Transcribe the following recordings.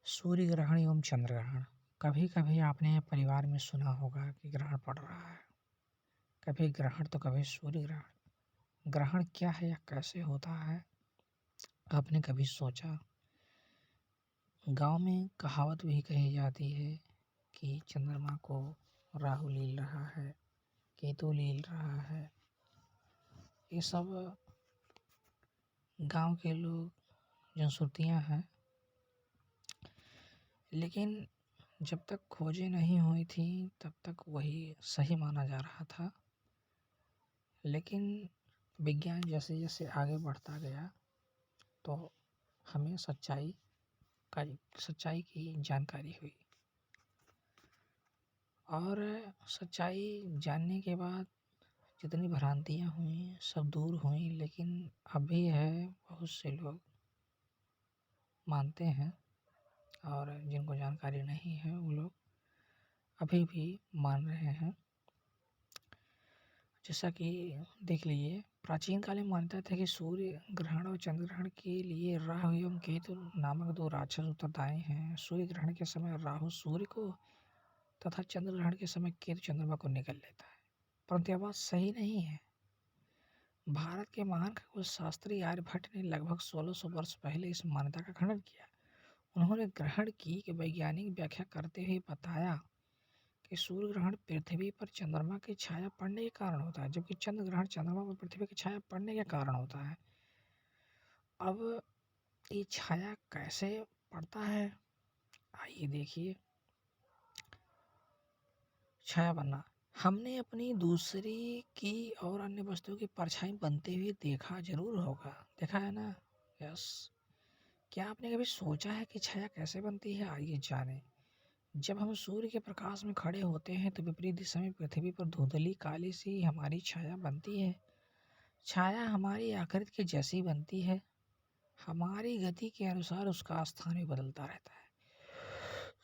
सूर्य ग्रहण एवं चंद्र ग्रहण। कभी कभी आपने परिवार में सुना होगा कि ग्रहण पड़ रहा है। कभी ग्रहण तो कभी सूर्य ग्रहण। ग्रहण क्या है या कैसे होता है, आपने कभी सोचा? गांव में कहावत भी कही जाती है कि चंद्रमा को राहु लील रहा है, केतु लील रहा है। ये सब गांव के लोग जनश्रुतियाँ हैं, लेकिन जब तक खोजें नहीं हुई थी तब तक वही सही माना जा रहा था। लेकिन विज्ञान जैसे जैसे आगे बढ़ता गया तो हमें सच्चाई की जानकारी हुई, और सच्चाई जानने के बाद जितनी भ्रांतियाँ हुई सब दूर हुई। लेकिन अभी है बहुत से लोग मानते हैं, और जिनको जानकारी नहीं है वो लोग अभी भी मान रहे हैं। जैसा कि देख लीजिए, प्राचीन काल में मानता था कि सूर्य ग्रहण और चंद्र ग्रहण के लिए राहु एवं केतु नामक दो राक्षस उत्तरदायी हैं। सूर्य ग्रहण के समय राहु सूर्य को तथा चंद्र ग्रहण के समय केतु चंद्रमा को निगल लेता है। परंतु यह बात सही नहीं है। भारत के महान खगोल शास्त्री आर्यभट्ट ने लगभग 1600 वर्ष पहले इस मान्यता का खंडन किया। उन्होंने ग्रहण की वैज्ञानिक व्याख्या करते हुए बताया कि सूर्य ग्रहण पृथ्वी पर चंद्रमा की छाया पड़ने के कारण होता है, जबकि चंद्र ग्रहण चंद्रमा पर पृथ्वी की छाया पड़ने के कारण होता है। अब ये छाया कैसे पड़ता है, आइए देखिए। छाया बनना, हमने अपनी दूसरी की और अन्य वस्तुओं की परछाई बनते हुए देखा है ना? यस। क्या आपने कभी सोचा है कि छाया कैसे बनती है? आइए जाने। जब हम सूर्य के प्रकाश में खड़े होते हैं तो विपरीत दिशा में पृथ्वी पर धुंधली काली सी हमारी छाया बनती है। छाया हमारी आकृति के जैसी बनती है। हमारी गति के अनुसार उसका स्थान भी बदलता रहता है।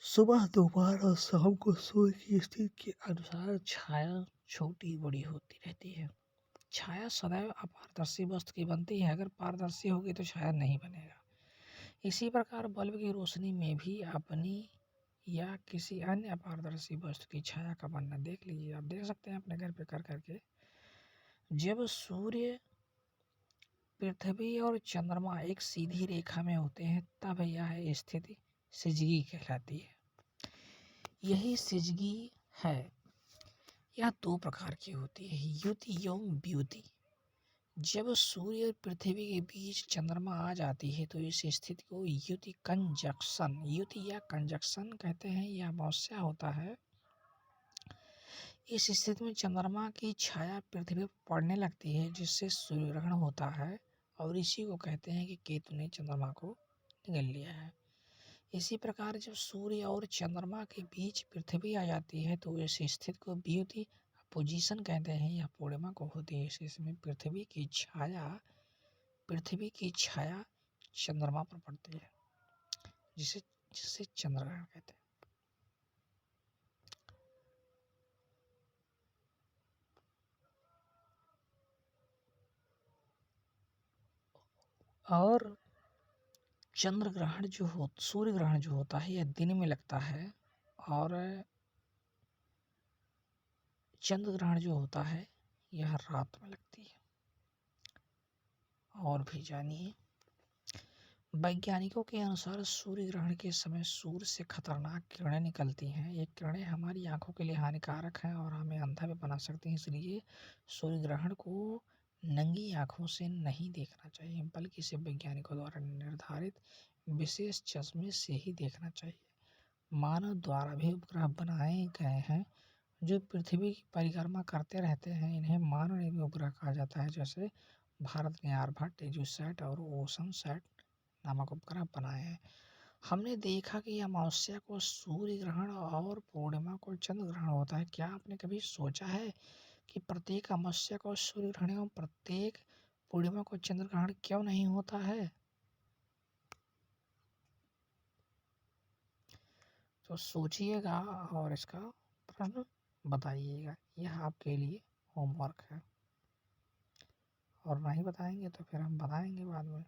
सुबह, दोपहर और शाम को सूर्य की स्थिति के अनुसार छाया छोटी बड़ी होती रहती है। छाया सदैव अपारदर्शी वस्तु की बनती है। अगर पारदर्शी होगी तो छाया नहीं बनेगा। इसी प्रकार बल्ब की रोशनी में भी अपनी या किसी अन्य अपारदर्शी वस्तु की छाया का बनना देख लीजिए। आप देख सकते हैं अपने घर पे कर करके। जब सूर्य, पृथ्वी और चंद्रमा एक सीधी रेखा में होते हैं तब यह स्थिति सिजगी कहलाती है। यही सिजगी है। यह दो प्रकार की होती है, युति एवं व्युति। जब सूर्य और पृथ्वी के बीच चंद्रमा आ जाती है तो इस स्थिति को युति या कंजक्शन कहते हैं। यह अमावस्या होता है। इस स्थिति में चंद्रमा की छाया पृथ्वी पर पड़ने लगती है, जिससे सूर्य ग्रहण होता है, और इसी को कहते हैं कि केतु ने चंद्रमा को निगल लिया है। इसी प्रकार जब सूर्य और चंद्रमा के बीच पृथ्वी आ जाती है तो इस स्थिति को व्युति पोजीशन कहते हैं। यह पूर्णिमा को होती है। इसमें पृथ्वी की छाया चंद्रमा पर पड़ती है, जिसे जिसे चंद्रग्रहण कहते हैं। और सूर्य ग्रहण जो होता है यह दिन में लगता है, और चंद्र ग्रहण जो होता है यह रात में लगती है। और भी जानिए। वैज्ञानिकों के अनुसार सूर्य ग्रहण के समय सूर्य से खतरनाक किरणें निकलती हैं। ये किरणें हमारी आंखों के लिए हानिकारक हैं और हमें अंधा भी बना सकती हैं। इसलिए सूर्य ग्रहण को नंगी आंखों से नहीं देखना चाहिए, बल्कि इसे वैज्ञानिकों द्वारा निर्धारित विशेष चश्मे से ही देखना चाहिए। मानव द्वारा भी उपग्रह बनाए गए हैं जो पृथ्वी की परिक्रमा करते रहते हैं। इन्हें मानव निर्मित उपग्रह कहा जाता है। जैसे भारत ने आर्यभट्ट, एजुसैट और ओशनसैट नामक उपग्रह बनाए हैं। हमने देखा कि अमावस्या को सूर्य ग्रहण और पूर्णिमा को चंद्र ग्रहण होता है। क्या आपने कभी सोचा है कि प्रत्येक अमावस्या को सूर्य ग्रहण एवं प्रत्येक पूर्णिमा को चंद्र ग्रहण क्यों नहीं होता है? तो सोचिएगा और इसका प्रश्न बताइएगा। यह आपके लिए होमवर्क है, और नहीं बताएंगे तो फिर हम बताएंगे बाद में।